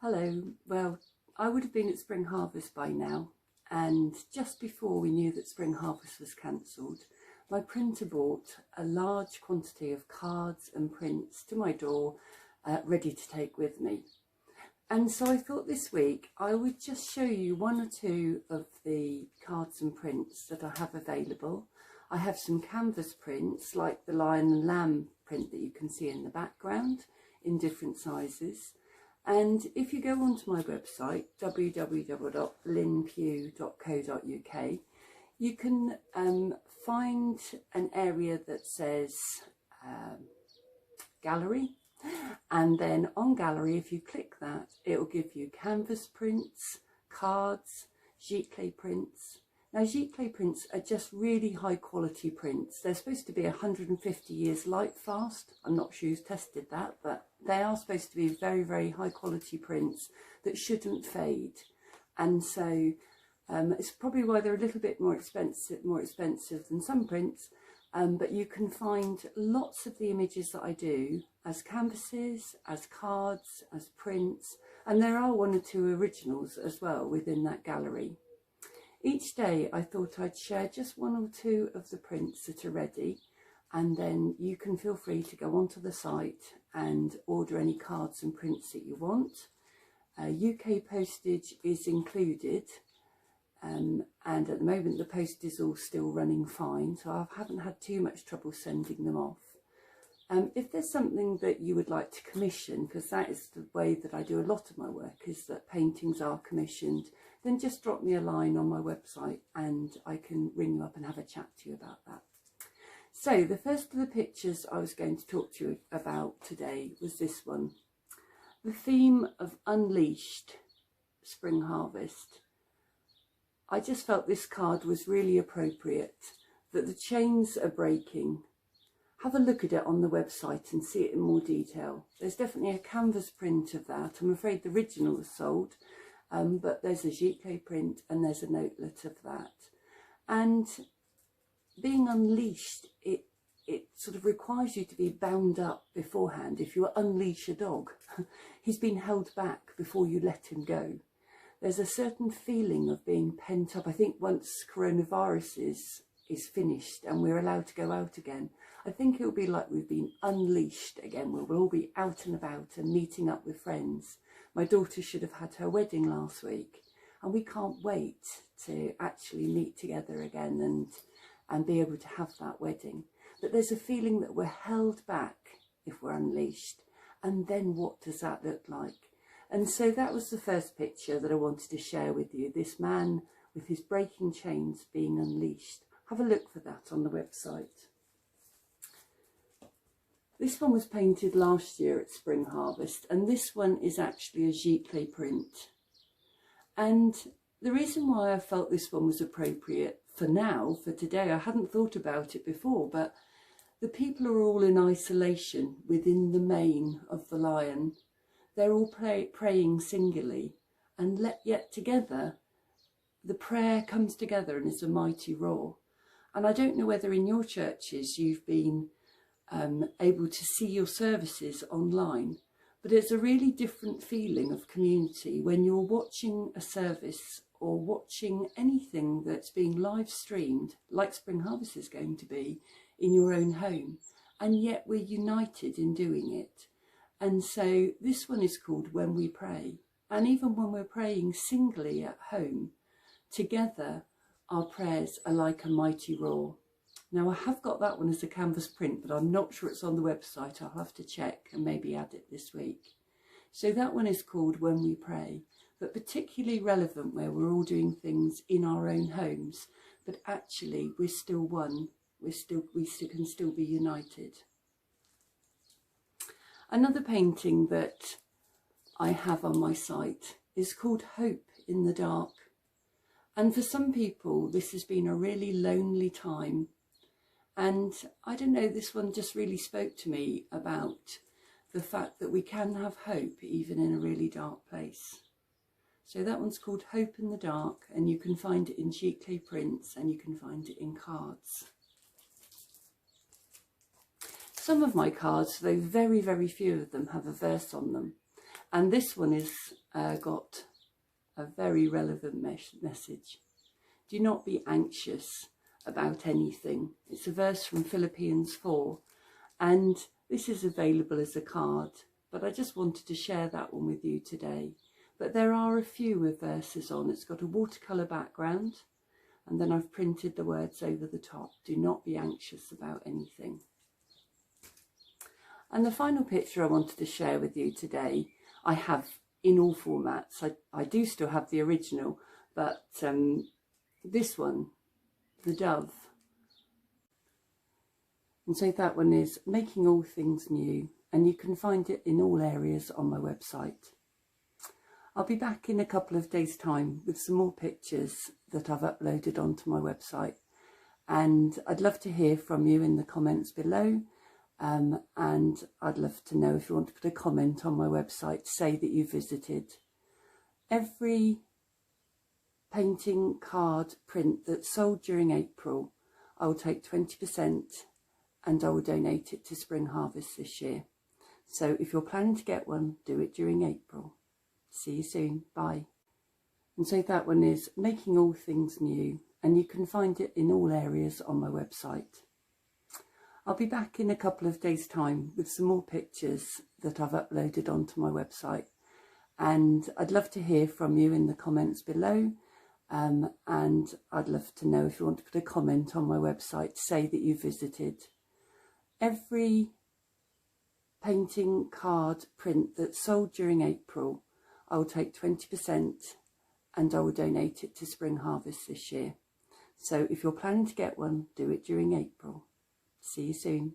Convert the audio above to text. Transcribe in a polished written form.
Hello. Well, I would have been at Spring Harvest by now, and just before we knew that Spring Harvest was cancelled, my printer brought a large quantity of cards and prints to my door, ready to take with me. And so I thought this week I would just show you one or two of the cards and prints that I have available. I have some canvas prints like the lion and lamb print that you can see in the background in different sizes. And if you go onto my website, www.linpew.co.uk, you can find an area that says gallery, and then on gallery, if you click that, it will give you canvas prints, cards, giclée prints. Now giclée prints are just really high quality prints. They're supposed to be 150 years light fast. I'm not sure who's tested that, but they are supposed to be very, very high quality prints that shouldn't fade. And so it's probably why they're a little bit more expensive than some prints. But you can find lots of the images that I do as canvases, as cards, as prints, and there are one or two originals as well within that gallery. Each day I thought I'd share just one or two of the prints that are ready, and then you can feel free to go onto the site and order any cards and prints that you want. UK postage is included, and at the moment the post is all still running fine, so I haven't had too much trouble sending them off. If there's something that you would like to commission, because that is the way that I do a lot of my work, is that paintings are commissioned, then just drop me a line on my website and I can ring you up and have a chat to you about that. So the first of the pictures I was going to talk to you about today was this one. The theme of Unleashed Spring Harvest. I just felt this card was really appropriate, that the chains are breaking. Have a look at it on the website and see it in more detail. There's definitely a canvas print of that. I'm afraid the original is sold, but there's a giclée print and there's a notelet of that. And being unleashed, it sort of requires you to be bound up beforehand. If you unleash a dog, he's been held back before you let him go. There's a certain feeling of being pent up. I think once coronavirus is finished and we're allowed to go out again, I think it'll be like we've been unleashed again. We'll all be out and about and meeting up with friends. My daughter should have had her wedding last week, and we can't wait to actually meet together again and be able to have that wedding. But there's a feeling that we're held back if we're unleashed. And then what does that look like? And so that was the first picture that I wanted to share with you. This man with his breaking chains being unleashed. Have a look for that on the website. This one was painted last year at Spring Harvest, and this one is actually a giclée print. And the reason why I felt this one was appropriate for now, for today, I hadn't thought about it before, but the people are all in isolation within the mane of the lion. They're all praying singularly, and yet together the prayer comes together and is a mighty roar. And I don't know whether in your churches you've been able to see your services online, but it's a really different feeling of community when you're watching a service or watching anything that's being live streamed, like Spring Harvest is going to be, in your own home, and yet we're united in doing it. And so this one is called When We Pray, and even when we're praying singly at home, together our prayers are like a mighty roar. Now I have got that one as a canvas print, but I'm not sure it's on the website. I'll have to check and maybe add it this week. So that one is called When We Pray, but particularly relevant where we're all doing things in our own homes, but actually we're still one. We can still be united. Another painting that I have on my site is called Hope in the Dark. And for some people, this has been a really lonely time. And I don't know, this one just really spoke to me about the fact that we can have hope even in a really dark place. So that one's called Hope in the Dark, and you can find it in giclée prints and you can find it in cards. Some of my cards, though very, very few of them, have a verse on them. And this one is got a very relevant message. Do not be anxious about anything. It's a verse from Philippians 4, and this is available as a card, but I just wanted to share that one with you today. But there are a few with verses on. It's got a watercolour background, and then I've printed the words over the top. Do not be anxious about anything. And the final picture I wanted to share with you today, I have in all formats. I do still have the original, but this one, the dove. And so that one is Making All Things New, and you can find it in all areas on my website. I'll be back in a couple of days' time with some more pictures that I've uploaded onto my website, and I'd love to hear from you in the comments below, and I'd love to know if you want to put a comment on my website to say that you visited. Every painting, card, print that's sold during April, I will take 20% and I will donate it to Spring Harvest this year. So if you're planning to get one, do it during April. See you soon. Bye. And so that one is Making All Things New, and you can find it in all areas on my website. I'll be back in a couple of days' time with some more pictures that I've uploaded onto my website, and I'd love to hear from you in the comments below, and I'd love to know if you want to put a comment on my website to say that you visited. Every painting, card, print that's sold during April, I will take 20% and I will donate it to Spring Harvest this year. So if you're planning to get one, do it during April. See you soon.